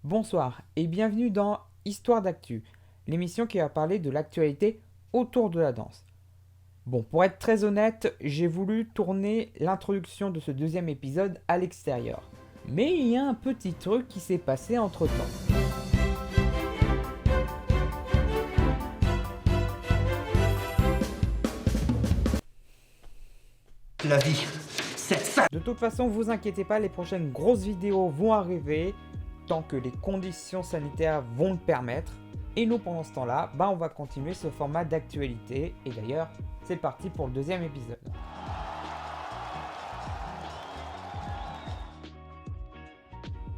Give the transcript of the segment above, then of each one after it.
Bonsoir et bienvenue dans Histoire d'actu, l'émission qui va parler de l'actualité autour de la danse. Bon, pour être très honnête, j'ai voulu tourner l'introduction de ce deuxième épisode à l'extérieur. Mais il y a un petit truc qui s'est passé entre-temps. La vie, c'est ça. De toute façon, vous inquiétez pas, les prochaines grosses vidéos vont arriver tant que les conditions sanitaires vont le permettre. Et nous, pendant ce temps-là, on va continuer ce format d'actualité. Et d'ailleurs, c'est parti pour le deuxième épisode.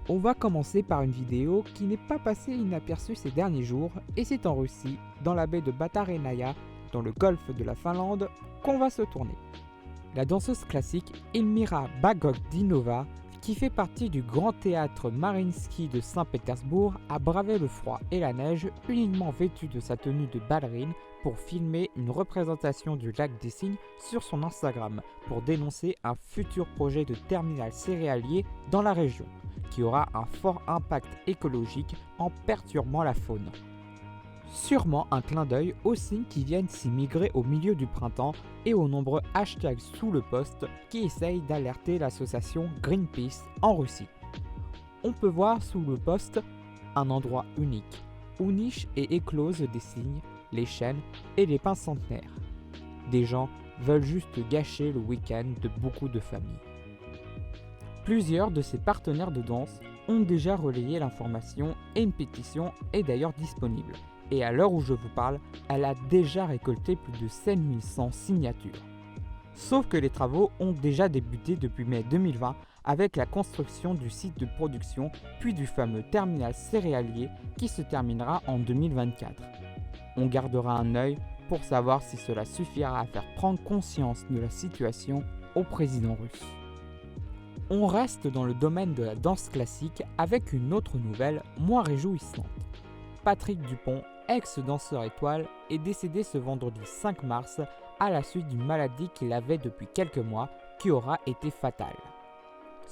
On va commencer par une vidéo qui n'est pas passée inaperçue ces derniers jours, et c'est en Russie, dans la baie de Batarenaya, dans le golfe de la Finlande, qu'on va se tourner. La danseuse classique Elmira Bogdanova, qui fait partie du grand théâtre Mariinsky de Saint-Pétersbourg, a bravé le froid et la neige uniquement vêtue de sa tenue de ballerine pour filmer une représentation du lac des Cygnes sur son Instagram pour dénoncer un futur projet de terminal céréalier dans la région, qui aura un fort impact écologique en perturbant la faune. Sûrement un clin d'œil aux cygnes qui viennent s'y migrer au milieu du printemps et aux nombreux hashtags sous le post qui essayent d'alerter l'association Greenpeace en Russie. On peut voir sous le post un endroit unique où nichent et éclosent des cygnes, les chênes et les pins centenaires. Des gens veulent juste gâcher le week-end de beaucoup de familles. Plusieurs de ses partenaires de danse ont déjà relayé l'information et une pétition est d'ailleurs disponible. Et à l'heure où je vous parle, elle a déjà récolté plus de 7100 signatures. Sauf que les travaux ont déjà débuté depuis mai 2020 avec la construction du site de production puis du fameux terminal céréalier qui se terminera en 2024. On gardera un œil pour savoir si cela suffira à faire prendre conscience de la situation au président russe. On reste dans le domaine de la danse classique avec une autre nouvelle moins réjouissante. Patrick Dupont, ex-danseur étoile, est décédé ce vendredi 5 mars à la suite d'une maladie qu'il avait depuis quelques mois qui aura été fatale.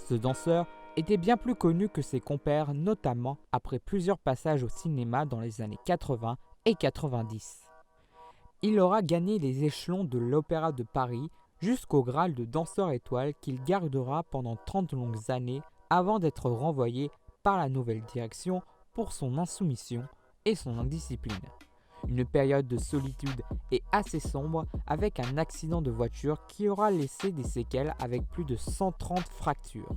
Ce danseur était bien plus connu que ses compères, notamment après plusieurs passages au cinéma dans les années 80 et 90. Il aura gagné les échelons de l'Opéra de Paris jusqu'au Graal de danseur étoile qu'il gardera pendant 30 longues années avant d'être renvoyé par la nouvelle direction pour son insoumission et son indiscipline. Une période de solitude et assez sombre avec un accident de voiture qui aura laissé des séquelles avec plus de 130 fractures.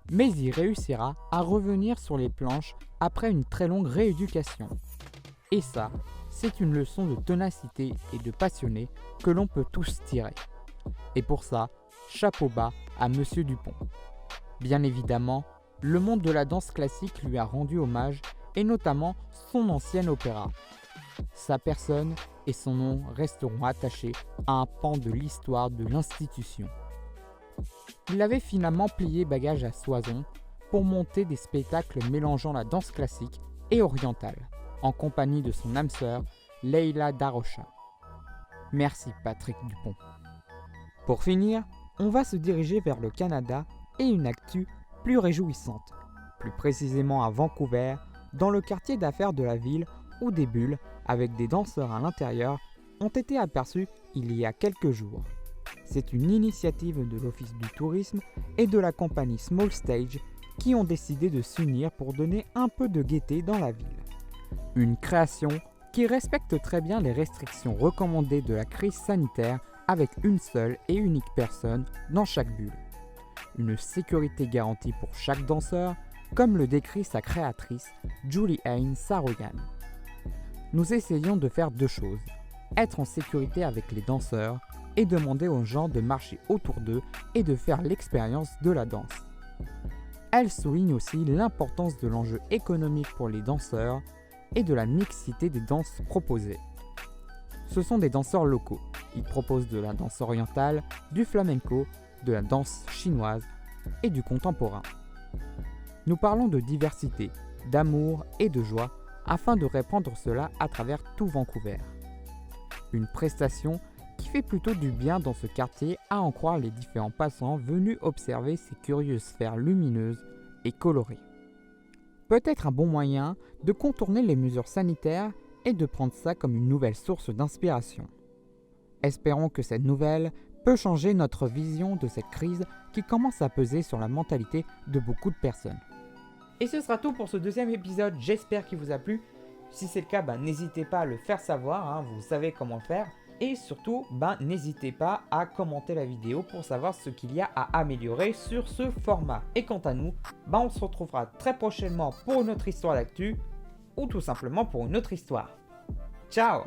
Mais il réussira à revenir sur les planches après une très longue rééducation. Et ça, c'est une leçon de ténacité et de passionné que l'on peut tous tirer. Et pour ça, chapeau bas à Monsieur Dupont. Bien évidemment, le monde de la danse classique lui a rendu hommage et notamment son ancien opéra. Sa personne et son nom resteront attachés à un pan de l'histoire de l'institution. Il avait finalement plié bagage à Soissons pour monter des spectacles mélangeant la danse classique et orientale, en compagnie de son âme sœur, Leila Darocha. Merci Patrick Dupont. Pour finir, on va se diriger vers le Canada et une actu plus réjouissante, plus précisément à Vancouver, dans le quartier d'affaires de la ville où des bulles, avec des danseurs à l'intérieur, ont été aperçues il y a quelques jours. C'est une initiative de l'Office du tourisme et de la compagnie Small Stage qui ont décidé de s'unir pour donner un peu de gaieté dans la ville. Une création qui respecte très bien les restrictions recommandées de la crise sanitaire avec une seule et unique personne dans chaque bulle. Une sécurité garantie pour chaque danseur, comme le décrit sa créatrice, Julie-Anne Saroyan. Nous essayons de faire deux choses, être en sécurité avec les danseurs et demander aux gens de marcher autour d'eux et de faire l'expérience de la danse. Elle souligne aussi l'importance de l'enjeu économique pour les danseurs et de la mixité des danses proposées. Ce sont des danseurs locaux, ils proposent de la danse orientale, du flamenco, de la danse chinoise et du contemporain. Nous parlons de diversité, d'amour et de joie afin de répandre cela à travers tout Vancouver. Une prestation qui fait plutôt du bien dans ce quartier à en croire les différents passants venus observer ces curieuses sphères lumineuses et colorées. peut être un bon moyen de contourner les mesures sanitaires et de prendre ça comme une nouvelle source d'inspiration. Espérons que cette nouvelle peut changer notre vision de cette crise qui commence à peser sur la mentalité de beaucoup de personnes. Et ce sera tout pour ce deuxième épisode, j'espère qu'il vous a plu. Si c'est le cas, n'hésitez pas à le faire savoir, vous savez comment le faire. Et surtout, n'hésitez pas à commenter la vidéo pour savoir ce qu'il y a à améliorer sur ce format. Et quant à nous, on se retrouvera très prochainement pour une autre histoire d'actu, ou tout simplement pour une autre histoire. Ciao!